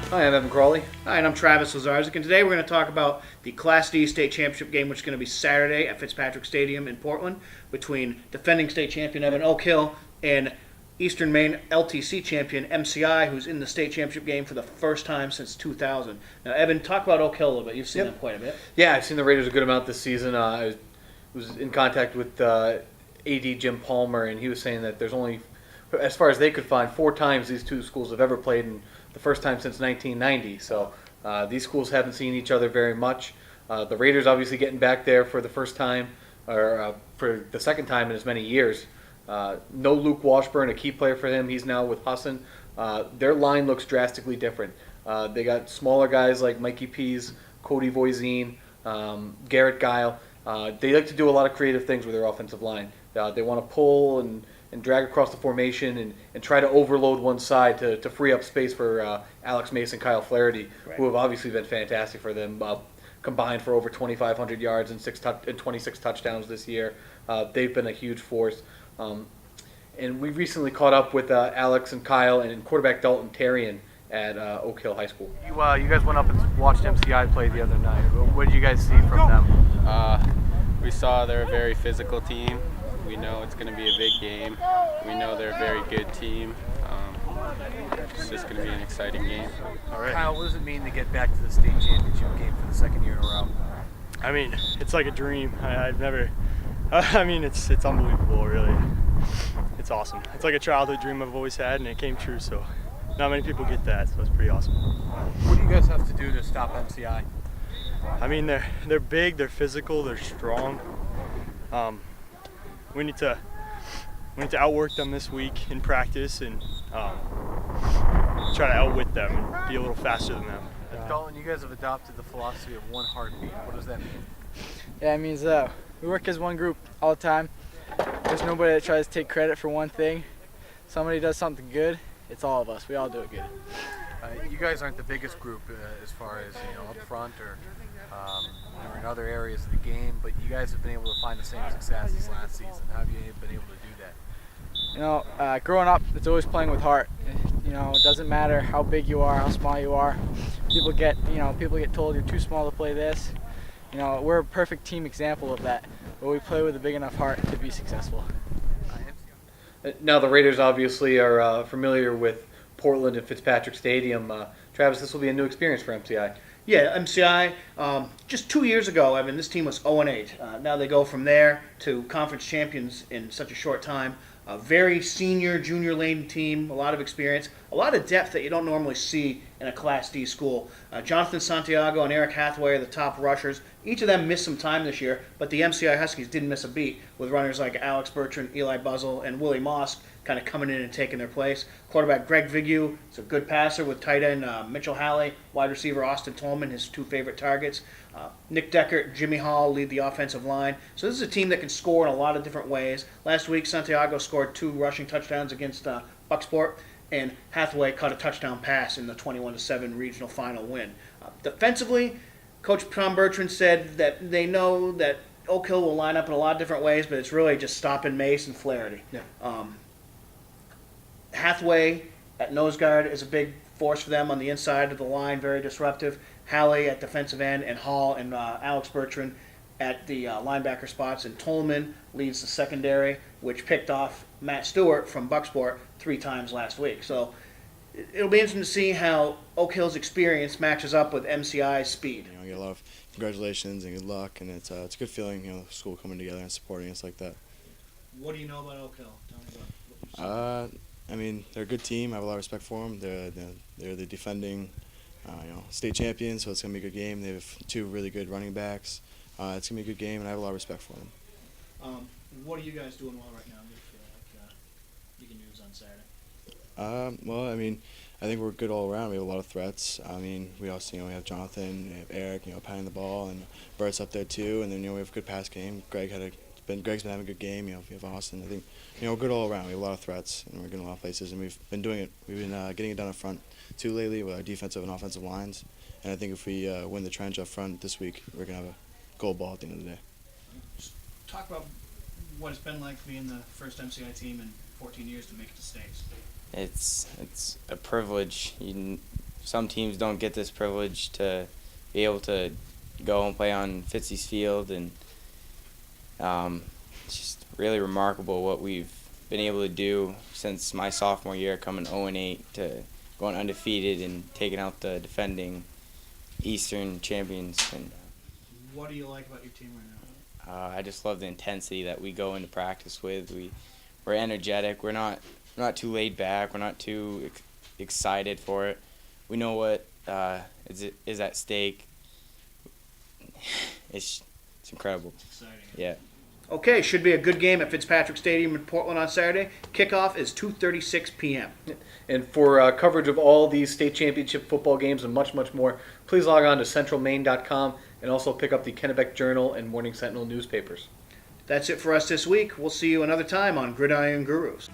Hi, I'm Evan Crawley. Hi, and I'm Travis Lazarzik, and today we're going to talk about the Class D state championship game, which is going to be Saturday at Fitzpatrick Stadium in Portland between defending state champion Evan Oak Hill and Eastern Maine LTC champion MCI, who's in the state championship game for the first time since 2000. Now, Evan, talk about Oak Hill a little bit. You've seen them quite a bit. Yeah, I've seen the Raiders a good amount this season. I was in contact with AD Jim Palmer, and he was saying that there's only, as far as they could find, 4 times these two schools have ever played, and the first time since 1990. So these schools haven't seen each other very much. The Raiders obviously getting back there for the first time, or for the second time in as many years. No Luke Washburn, a key player for them. He's now with Husson. Their line looks drastically different. They got smaller guys like Mikey Pease, Cody Voisin, Garrett Guile. They like to do a lot of creative things with their offensive line. They want to pull and drag across the formation and try to overload one side to free up space for Alex Mason, Kyle Flaherty, who have obviously been fantastic for them, combined for over 2,500 yards and 26 touchdowns this year. They've been a huge force. And we recently caught up with Alex and Kyle and quarterback Dalton Terrian at Oak Hill High School. You guys went up and watched MCI play the other night. What did you guys see from them? We saw they're a very physical team. We know it's going to be a big game. We know they're a very good team. It's just going to be an exciting game. All right. Kyle, what does it mean to get back to the state championship game for the second year in a row? I mean, it's like a dream. I've never. I mean, it's unbelievable, really. It's awesome. It's like a childhood dream I've always had, and it came true. So, not many people get that. So it's pretty awesome. What do you guys have to do to stop MCI? I mean, they're big, they're physical, they're strong. We need to outwork them this week in practice and try to outwit them and be a little faster than them. Dalton, you guys have adopted the philosophy of one heartbeat. What does that mean? Yeah, it means we work as one group all the time. There's nobody that tries to take credit for one thing. Somebody does something good, it's all of us. We all do it good. You guys aren't the biggest group as far as up front or in other areas of the game, but you guys have been able to find the same success as last season. How have you been able to do that? Growing up, it's always playing with heart. It doesn't matter how big you are, how small you are. People get told you're too small to play this. We're a perfect team example of that. But we play with a big enough heart to be successful. Now the Raiders obviously are familiar with Portland and Fitzpatrick Stadium. Travis, this will be a new experience for MCI. Yeah, MCI, just 2 years ago, Evan, this team was 0-8. Now they go from there to conference champions in such a short time. A very senior, junior-laden team, a lot of experience, a lot of depth that you don't normally see in a Class D school. Jonathan Santiago and Eric Hathaway are the top rushers. Each of them missed some time this year, but the MCI Huskies didn't miss a beat, with runners like Alex Bertrand, Eli Buzzle, and Willie Moss kind of coming in and taking their place. Quarterback Greg Vigue is a good passer with tight end Mitchell Halley, wide receiver Austin Tolman, his 2 favorite targets. Nick Deckert, Jimmy Hall lead the offensive line. So this is a team that can score in a lot of different ways. Last week, Santiago scored 2 rushing touchdowns against Bucksport, and Hathaway caught a touchdown pass in the 21-7 regional final win. Defensively, Coach Tom Bertrand said that they know that Oak Hill will line up in a lot of different ways, but it's really just stopping Mace and Flaherty. Yeah. Hathaway at nose guard is a big force for them on the inside of the line, very disruptive. Halley at defensive end, and Hall and Alex Bertrand at the linebacker spots. And Tolman leads the secondary, which picked off Matt Stewart from Bucksport 3 times last week. So it'll be interesting to see how Oak Hill's experience matches up with MCI's speed. You get a lot of congratulations and good luck, and it's a good feeling, the school coming together and supporting us like that. What do you know about Oak Hill? Tell me about what you've seen. I mean, they're a good team. I have a lot of respect for them. They're the defending, state champions, so it's gonna be a good game. They have 2 really good running backs. It's gonna be a good game, and I have a lot of respect for them. What are you guys doing well right now? Do you feel like you can use on Saturday? Well, I mean, I think we're good all around. We have a lot of threats. I mean, we also, we have Jonathan, we have Eric, patting the ball, and Bert's up there too. And then, we have a good pass game. Greg's been having a good game. We have Austin. I think, we're good all around. We have a lot of threats, and we're good in a lot of places. And we've been doing it. We've been getting it done up front too lately with our defensive and offensive lines. And I think if we win the trench up front this week, we're gonna have a gold ball at the end of the day. Just talk about what it's been like being the first MCI team in 14 years to make it to states. It's a privilege. You some teams don't get this privilege to be able to go and play on Fitzy's Field, and it's just really remarkable what we've been able to do since my sophomore year, coming 0-8 to going undefeated and taking out the defending Eastern champions. And What do you like about your team right now? I just love the intensity that we go into practice with. We're energetic. We're not too laid back. We're not too excited for it. We know what is at stake. It's incredible. It's exciting. Yeah. Okay, should be a good game at Fitzpatrick Stadium in Portland on Saturday. Kickoff is 2:36 p.m. And for coverage of all these state championship football games and much, much more, please log on to centralmaine.com and also pick up the Kennebec Journal and Morning Sentinel newspapers. That's it for us this week. We'll see you another time on Gridiron Gurus.